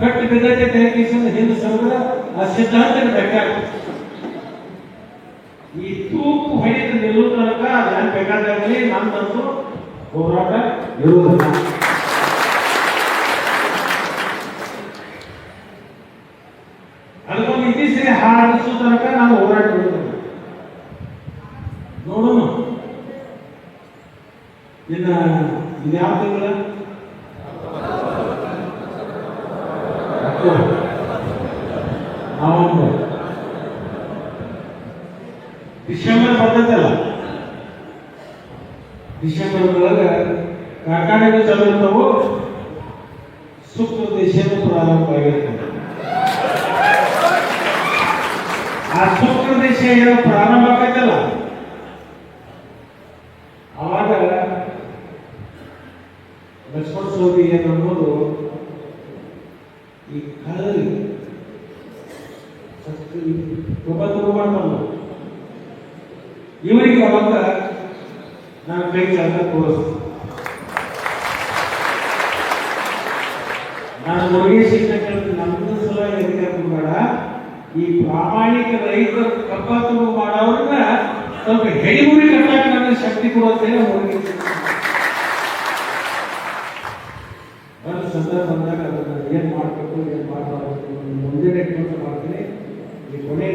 ಕಟ್ಟಿ ಬಿದ್ದೈತೆ ತೇಕಿಸಿಂದ ಹಿಂದೆ ಸರಿದ ಆ ಸಿದ್ಧಾಂತ ಬೇಕಾಗ್ತದೆ. ಈ ತೂಕು ಹೊಡೆದು ನಿಲ್ಲುವ ತನಕ ಅದೇನು ಬೇಕಾದಾಗಲಿ ನಮ್ದಂತೂ ಹೋರಾಟ ಇರುವುದಿಲ್ಲ. ಅದಕ್ಕೊಂದು ಇತಿಶ್ರೀ ಹಾಡಿಸೋ ತನಕ ನಾವು ಹೋರಾಟ ಇರುವುದಿಲ್ಲ. ನೋಡೋಣ ಇನ್ನು ಇದ್ಯಾವ ತಿಂಗಳ ನವೆಂಬರ್ ಡಿಸೆಂಬರ್ ಬರ್ತೈತಲ್ಲ, ಡಿಸೆಂಬರ್ ಒಳಗೆ ಕಾರ್ಖಾನೆಗಳು ಚಾಲೂ ಇರ್ತಾವು, ಶುಕ್ರ ದೇಶದ ಪ್ರಾರಂಭ ಆಗಿರ್ತದೆ. ಆ ಶುಕ್ರ ದೇಶ ಏನೋ ಪ್ರಾರಂಭ ಆಗತ್ತಲ್ಲ, ಅವಾಗ ಲಕ್ಷ್ಮಣ ಸವದಿ ಏನನ್ನೋದು ಈ ಕಳರಿ ಒಬ್ಬತ್ತು ಮಾಡ್ತಾನ ಇವರಿಗೆ ಅವಾಗ ನಾನು ಕೈ ಚಾಲ ತೋರಿಸ್ತೀನಿ. ನಾನು ಮುರುಗೇಶ್ ನಮ್ದು ಸಲ ಎದಕ್ಕೆ ಬೇಡ, ಈ ಪ್ರಾಮಾಣಿಕ ರೈತರು ಕಬ್ಬ ತುಂಬ ಮಾಡೋರನ್ನ ಸ್ವಲ್ಪ ಹೆಡಿಗುರಿ ಕಟ್ಟಕ್ಕೆ ನನಗೆ ಶಕ್ತಿ ಕೊಡುತ್ತೇನೆ. ಮುರುಗೇಶ್ ಒಂದು ಸಂದರ್ಭ ಬಂದಾಗ ಅದನ್ನು ಏನು ಮಾಡಬೇಕು ಏನು ಮಾಡಬಾರ್ದು ಮುಂದಿನ ಕೆಲಸ ಮಾಡ್ತೀನಿ. ಈ ಕೊನೆ